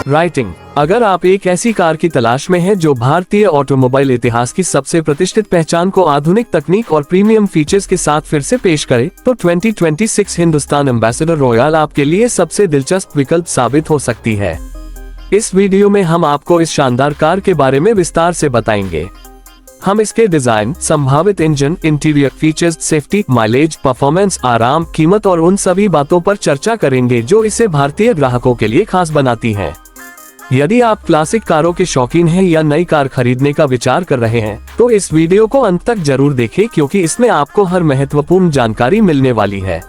Writing. अगर आप एक ऐसी कार की तलाश में हैं जो भारतीय ऑटोमोबाइल इतिहास की सबसे प्रतिष्ठित पहचान को आधुनिक तकनीक और प्रीमियम फीचर्स के साथ फिर से पेश करे, तो 2026 हिंदुस्तान एम्बेसडर रॉयल आपके लिए सबसे दिलचस्प विकल्प साबित हो सकती है। इस वीडियो में हम आपको इस शानदार कार के बारे में विस्तार से बताएंगे। हम इसके डिजाइन, संभावित engine, interior features, safety, mileage, performance, आराम, कीमत और उन सभी बातों पर चर्चा करेंगे जो इसे भारतीय ग्राहकों के लिए खास बनाती हैं। यदि आप क्लासिक कारों के शौकीन हैं या नई कार खरीदने का विचार कर रहे हैं, तो इस वीडियो को अंत तक जरूर देखें, क्योंकि इसमें आपको हर महत्वपूर्ण जानकारी मिलने वाली है।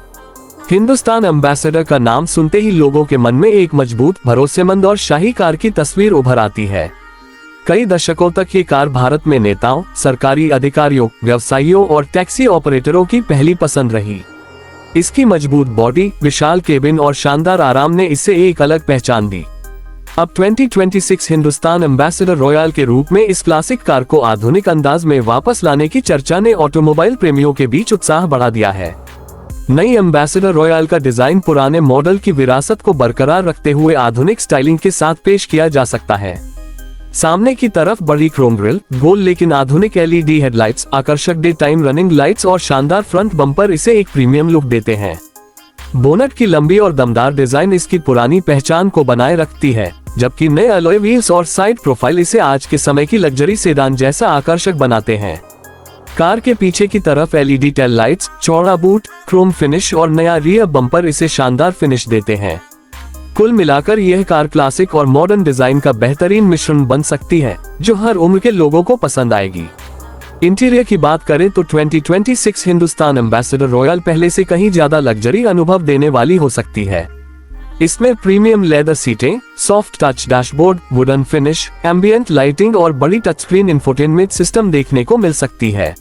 हिंदुस्तान एम्बेसडर का नाम सुनते ही लोगों के मन में एक मजबूत, भरोसेमंद और शाही कार की तस्वीर उभर आती है। कई दशकों तक ये कार भारत में नेताओं, सरकारी अधिकारियों, व्यवसायियों और टैक्सी ऑपरेटरों की पहली पसंद रही। इसकी मजबूत बॉडी, विशाल केबिन और शानदार आराम ने इसे एक अलग पहचान दी। अब 2026 हिंदुस्तान एम्बेसडर रॉयल के रूप में इस क्लासिक कार को आधुनिक अंदाज में वापस लाने की चर्चा ने ऑटोमोबाइल प्रेमियों के बीच उत्साह बढ़ा दिया है। नई एम्बेसडर रॉयल का डिजाइन पुराने मॉडल की विरासत को बरकरार रखते हुए आधुनिक स्टाइलिंग के साथ पेश किया जा सकता है। सामने की तरफ बड़ी क्रोम ग्रिल, गोल लेकिन आधुनिक एलईडी हेडलाइट्स, आकर्षक डे टाइम रनिंग लाइट्स और शानदार फ्रंट बम्पर इसे एक प्रीमियम लुक देते हैं। बोनट की लंबी और दमदार डिजाइन इसकी पुरानी पहचान को बनाए रखती है, जबकि नए अलॉय व्हील्स और साइड प्रोफाइल इसे आज के समय की लग्जरी सेडान जैसा आकर्षक बनाते हैं। कार के पीछे की तरफ एलईडी टेल लाइट्स, चौड़ा बूट, क्रोम फिनिश और नया रियर बम्पर इसे शानदार फिनिश देते हैं। कुल मिलाकर यह कार क्लासिक और मॉडर्न डिजाइन का बेहतरीन मिश्रण बन सकती है, जो हर उम्र के लोगों को पसंद आएगी। इंटीरियर की बात करें तो 2026 हिंदुस्तान एम्बेसडर रॉयल पहले से कहीं ज्यादा लग्जरी अनुभव देने वाली हो सकती है। इसमें प्रीमियम लेदर सीटें, soft touch dashboard, wooden finish, ambient lighting और बड़ी टच स्क्रीन इंफोटेनमेंट सिस्टम देखने को मिल सकती है।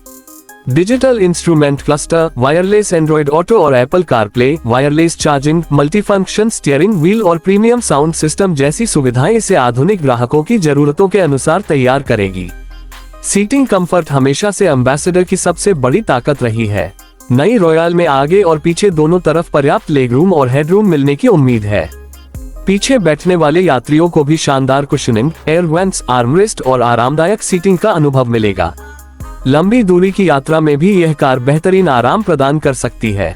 Digital instrument cluster, wireless Android auto और Apple CarPlay, wireless charging, multifunction steering wheel और प्रीमियम साउंड सिस्टम जैसी सुविधाएं इसे आधुनिक ग्राहकों की जरूरतों के अनुसार तैयार करेगी। सीटिंग कंफर्ट हमेशा से एम्बेसडर की सबसे बड़ी ताकत रही है। नई रॉयल में आगे और पीछे दोनों तरफ पर्याप्त लेगरूम और हेडरूम मिलने की उम्मीद है। पीछे बैठने वाले यात्रियों को भी शानदार कुशनिंग, एयर वेंट्स, आर्मरेस्ट और आरामदायक सीटिंग का अनुभव मिलेगा। लंबी दूरी की यात्रा में भी यह कार बेहतरीन आराम प्रदान कर सकती है।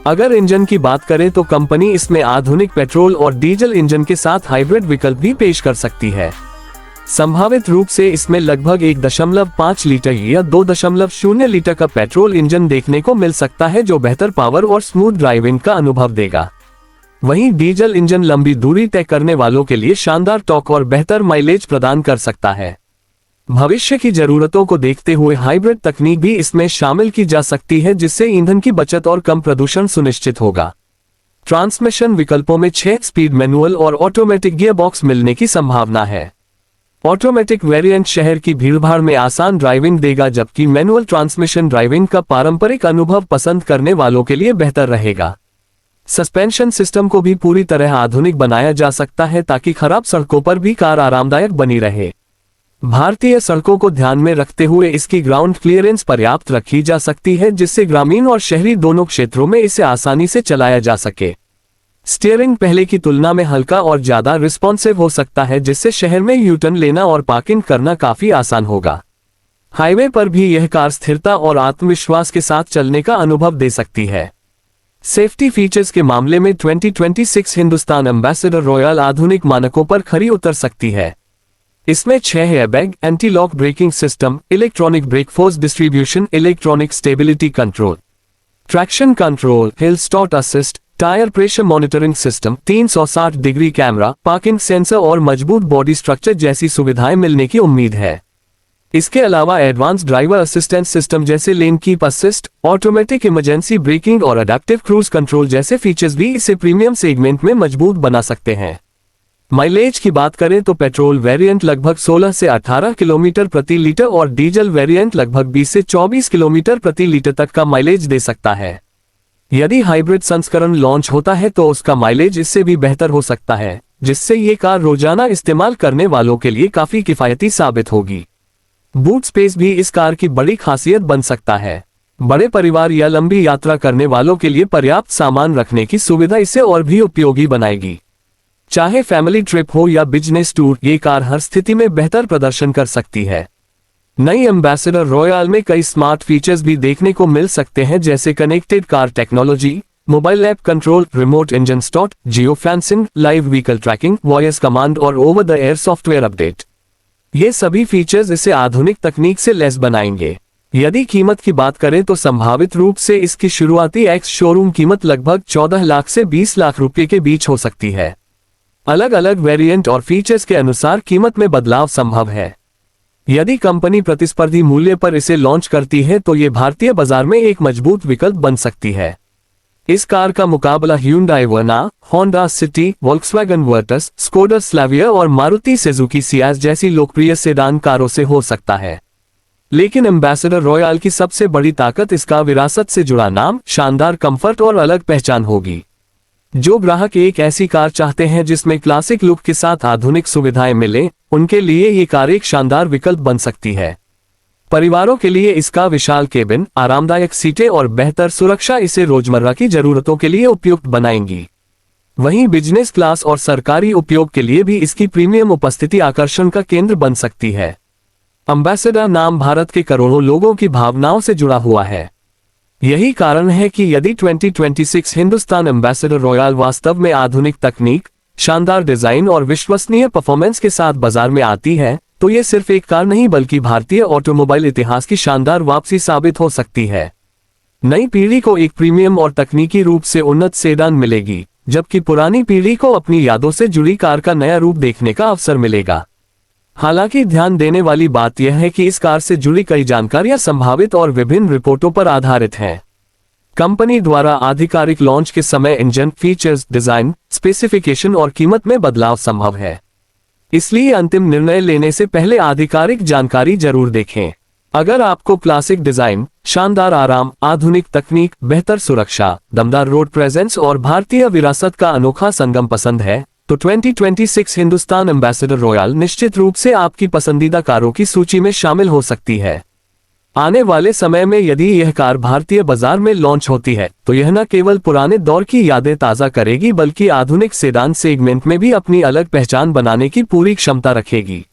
अगर इंजन की बात करें तो कंपनी इसमें आधुनिक पेट्रोल और डीजल इंजन के साथ हाइब्रिड विकल्प भी पेश कर सकती है। संभावित रूप से इसमें लगभग 1.5 लीटर या 2.0 लीटर का पेट्रोल इंजन देखने को मिल सकता है, जो बेहतर पावर और स्मूथ ड्राइविंग का अनुभव देगा। वहीं डीजल इंजन लंबी दूरी तय करने वालों के लिए शानदार टॉर्क और बेहतर माइलेज प्रदान कर सकता है। भविष्य की जरूरतों को देखते हुए हाइब्रिड तकनीक भी इसमें शामिल की जा सकती है, जिससे ईंधन की बचत और कम प्रदूषण सुनिश्चित होगा। ट्रांसमिशन विकल्पों में 6 स्पीड मैनुअल और ऑटोमेटिक गियर बॉक्स मिलने की संभावना है। ऑटोमेटिक वेरिएंट शहर की भीड़भाड़ में आसान ड्राइविंग देगा, जबकि मैनुअल ट्रांसमिशन ड्राइविंग का पारंपरिक अनुभव पसंद करने वालों के लिए बेहतर रहेगा। सस्पेंशन सिस्टम को भी पूरी तरह आधुनिक बनाया जा सकता है, ताकि खराब सड़कों पर भी कार आरामदायक बनी रहे। भारतीय सड़कों को ध्यान में रखते हुए इसकी ग्राउंड क्लियरेंस पर्याप्त रखी जा सकती है, जिससे ग्रामीण और शहरी दोनों क्षेत्रों में इसे आसानी से चलाया जा सके। स्टीयरिंग पहले की तुलना में हल्का और ज्यादा रिस्पॉन्सिव हो सकता है, जिससे शहर में यू टर्न लेना और पार्किंग करना काफी आसान होगा। हाईवे पर भी यह कार स्थिरता और आत्मविश्वास के साथ चलने का अनुभव दे सकती है। सेफ्टी फीचर्स के मामले में 2026 हिंदुस्तान एम्बेसडर रॉयल आधुनिक मानकों पर खरी उतर सकती है। इसमें 6 airbag, anti lock braking system, electronic brake force distribution, electronic stability control, traction control, hill start assist, tyre pressure monitoring system, 360 degree camera, parking sensor और मजबूत बॉडी स्ट्रक्चर जैसी सुविधाएं मिलने की उम्मीद है। इसके अलावा एडवांस ड्राइवर असिस्टेंस सिस्टम जैसे lane keep assist, automatic emergency breaking और अडैप्टिव क्रूज कंट्रोल जैसे फीचर्स भी इसे प्रीमियम सेगमेंट में मजबूत बना सकते हैं। माइलेज की बात करें तो पेट्रोल वेरिएंट लगभग 16 से 18 किलोमीटर प्रति लीटर और डीजल वेरिएंट लगभग 20 से 24 किलोमीटर प्रति लीटर तक का माइलेज दे सकता है। यदि हाइब्रिड संस्करण लॉन्च होता है तो उसका माइलेज इससे भी बेहतर हो सकता है, जिससे ये कार रोजाना इस्तेमाल करने वालों के लिए काफी किफायती साबित होगी। बूट स्पेस भी इस कार की बड़ी खासियत बन सकता है। बड़े परिवार या लंबी यात्रा करने वालों के लिए पर्याप्त सामान रखने की सुविधा इसे और भी उपयोगी बनाएगी। चाहे फैमिली ट्रिप हो या बिजनेस टूर, ये कार हर स्थिति में बेहतर प्रदर्शन कर सकती है। नई एम्बेसडर रॉयल में कई स्मार्ट फीचर्स भी देखने को मिल सकते हैं, जैसे connected car technology, mobile app control, remote engine start, geo fencing, live vehicle tracking, voice command और over the air software update. ये सभी फीचर्स इसे आधुनिक तकनीक से लैस बनाएंगे। यदि कीमत की बात करें तो संभावित रूप से इसकी शुरुआती एक्स शोरूम कीमत लगभग 14 लाख से 20 लाख रुपए के बीच हो सकती है। अलग अलग वेरिएंट और फीचर्स के अनुसार कीमत में बदलाव संभव है। यदि कंपनी प्रतिस्पर्धी मूल्य पर इसे लॉन्च करती है तो ये भारतीय बाजार में एक मजबूत विकल्प बन सकती है। इस कार का मुकाबला Hyundai Verna, Honda City, Volkswagen Virtus, Skoda Slavia और मारुति सुजुकी सियाज जैसी लोकप्रिय सेडान कारों से हो सकता है। लेकिन एम्बेसडर रॉयल की सबसे बड़ी ताकत इसका विरासत से जुड़ा नाम, शानदार कंफर्ट और अलग पहचान होगी। जो ग्राहक एक ऐसी कार चाहते हैं जिसमें क्लासिक लुक के साथ आधुनिक सुविधाएं मिले, उनके लिए ये कार एक शानदार विकल्प बन सकती है। परिवारों के लिए इसका विशाल केबिन, आरामदायक सीटें और बेहतर सुरक्षा इसे रोजमर्रा की जरूरतों के लिए उपयुक्त बनाएंगी। वहीं बिजनेस क्लास और सरकारी उपयोग के लिए भी इसकी प्रीमियम उपस्थिति आकर्षण का केंद्र बन सकती है। एम्बेसडर नाम भारत के करोड़ों लोगों की भावनाओं से जुड़ा हुआ है। यही कारण है कि यदि 2026 हिंदुस्तान एम्बेसडर रॉयल वास्तव में आधुनिक तकनीक, शानदार डिजाइन और विश्वसनीय परफॉर्मेंस के साथ बाजार में आती है, तो ये सिर्फ एक कार नहीं बल्कि भारतीय ऑटोमोबाइल इतिहास की शानदार वापसी साबित हो सकती है। नई पीढ़ी को एक प्रीमियम और तकनीकी रूप से उन्नत सेडान मिलेगी, जबकि पुरानी पीढ़ी को अपनी यादों से जुड़ी कार का नया रूप देखने का अवसर मिलेगा। हालांकि ध्यान देने वाली बात यह है कि इस कार से जुड़ी कई जानकारियां संभावित और विभिन्न रिपोर्टों पर आधारित हैं। कंपनी द्वारा आधिकारिक लॉन्च के समय इंजन, फीचर्स, डिजाइन, स्पेसिफिकेशन और कीमत में बदलाव संभव है। इसलिए अंतिम निर्णय लेने से पहले आधिकारिक जानकारी जरूर देखें। अगर आपको क्लासिक डिजाइन, शानदार आराम, आधुनिक तकनीक, बेहतर सुरक्षा, दमदार रोड प्रेजेंस और भारतीय विरासत का अनोखा संगम पसंद है, तो 2026 हिंदुस्तान एम्बेसडर रॉयल निश्चित रूप से आपकी पसंदीदा कारों की सूची में शामिल हो सकती है। आने वाले समय में यदि यह कार भारतीय बाजार में लॉन्च होती है तो यह न केवल पुराने दौर की यादें ताज़ा करेगी बल्कि आधुनिक सेडान सेगमेंट में भी अपनी अलग पहचान बनाने की पूरी क्षमता रखेगी।